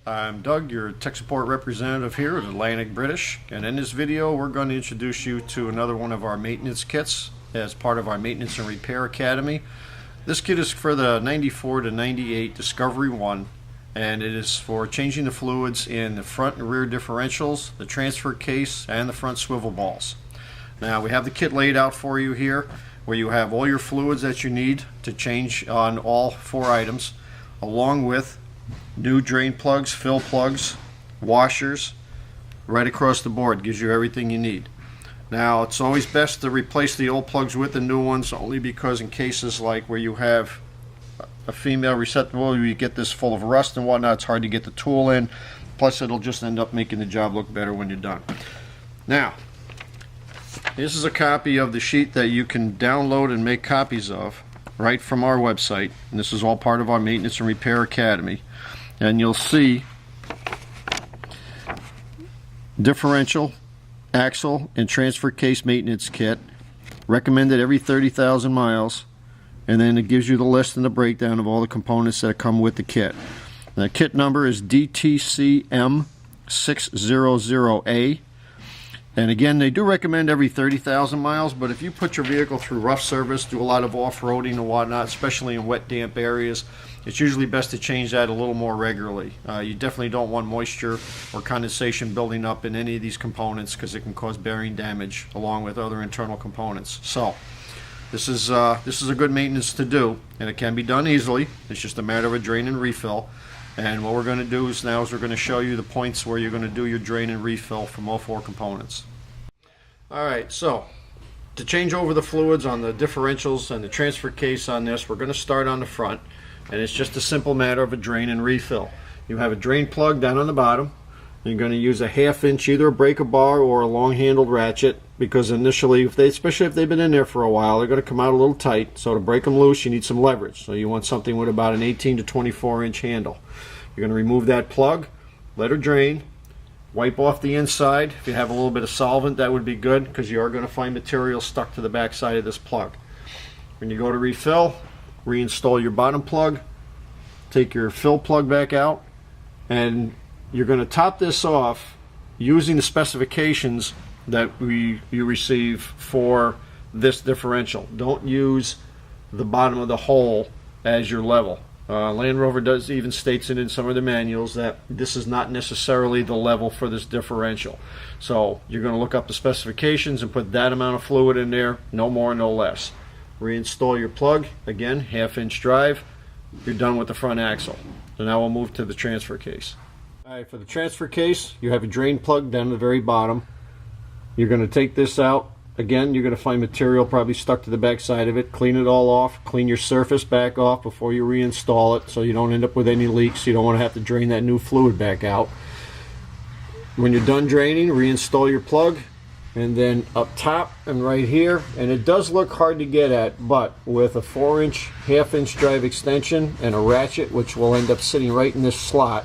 I'm Doug, your tech support representative here at Atlantic British, and in this video we're going to introduce you to another one of our maintenance kits as part of our Maintenance and Repair Academy. This kit is for the 94 to 98 Discovery 1, and it is for changing the fluids in the front and rear differentials, the transfer case, and the front swivel balls. Now we have the kit laid out for you here where you have all your fluids that you need to change on all four items, along with new drain plugs, fill plugs, washers, right across the board. Gives you everything you need. Now it's always best to replace the old plugs with the new ones, only because in cases like where you have a female receptacle, you get this full of rust and whatnot, it's hard to get the tool in, plus it'll just end up making the job look better when you're done. Now this is a copy of the sheet that you can download and make copies of right from our website, and this is all part of our Maintenance and Repair Academy. And you'll see differential, axle, and transfer case maintenance kit, recommended every 30,000 miles, and then it gives you the list and the breakdown of all the components that come with the kit. The kit number is DTCM600A. And again, they do recommend every 30,000 miles, but if you put your vehicle through rough service, do a lot of off-roading and whatnot, especially in wet, damp areas, it's usually best to change that a little more regularly. You definitely don't want moisture or condensation building up in any of these components, because it can cause bearing damage along with other internal components. So this is a good maintenance to do, and it can be done easily. It's just a matter of a drain and refill. And what we're going to do is we're going to show you the points where you're going to do your drain and refill from all four components. Alright, so to change over the fluids on the differentials and the transfer case on this, we're going to start on the front, and it's just a simple matter of a drain and refill. You have a drain plug down on the bottom. You're going to use a 1/2 inch, either a breaker bar or a long handled ratchet, because initially, especially if they've been in there for a while, they're going to come out a little tight. So to break them loose, you need some leverage. So you want something with about an 18 to 24 inch handle. You're going to remove that plug, let her drain, wipe off the inside. If you have a little bit of solvent, that would be good, because you are going to find material stuck to the back side of this plug. When you go to refill, reinstall your bottom plug, take your fill plug back out, and you're going to top this off using the specifications that you receive for this differential. Don't use the bottom of the hole as your level. Land Rover even states it in some of the manuals that this is not necessarily the level for this differential. So you're going to look up the specifications and put that amount of fluid in there, no more, no less. Reinstall your plug, again, 1/2 inch drive. You're done with the front axle. So now we'll move to the transfer case. Alright, for the transfer case, you have a drain plug down at the very bottom. You're going to take this out. Again, you're going to find material probably stuck to the back side of it. Clean it all off. Clean your surface back off before you reinstall it, so you don't end up with any leaks. You don't want to have to drain that new fluid back out. When you're done draining, reinstall your plug, and then up top and right here, and it does look hard to get at, but with a 4 inch, 1/2 inch drive extension and a ratchet, which will end up sitting right in this slot,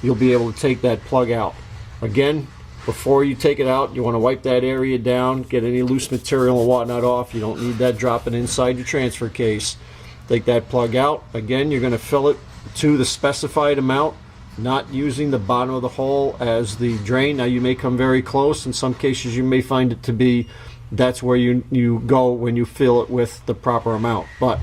you'll be able to take that plug out. Again, before you take it out, you want to wipe that area down, get any loose material and whatnot off. You don't need that dropping inside your transfer case. Take that plug out. Again, you're going to fill it to the specified amount, not using the bottom of the hole as the drain. Now you may come very close. In some cases you may find it to be that's where you go when you fill it with the proper amount. But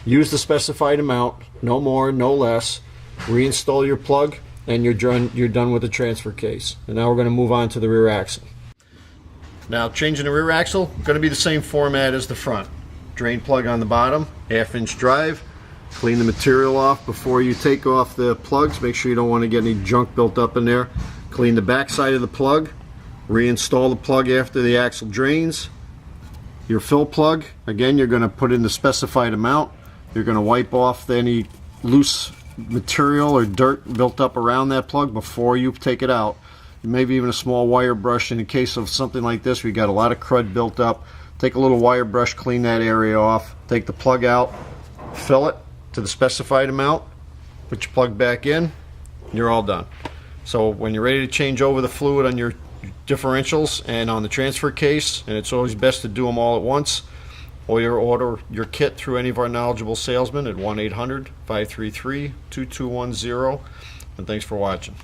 use the specified amount, no more, no less. Reinstall your plug, and you're done with the transfer case. And now we're going to move on to the rear axle. Now changing the rear axle, going to be the same format as the front. Drain plug on the bottom, 1/2 inch drive. Clean the material off before you take off the plugs. Make sure you don't want to get any junk built up in there. Clean the back side of the plug. Reinstall the plug after the axle drains. Your fill plug, again, you're going to put in the specified amount. You're going to wipe off any loose material or dirt built up around that plug before you take it out. Maybe even a small wire brush. In case of something like this, we got a lot of crud built up. Take a little wire brush, clean that area off. Take the plug out, fill it to the specified amount, put your plug back in, and you're all done. So when you're ready to change over the fluid on your differentials and on the transfer case, and it's always best to do them all at once, or you order your kit through any of our knowledgeable salesmen at 1-800-533-2210. and thanks for watching.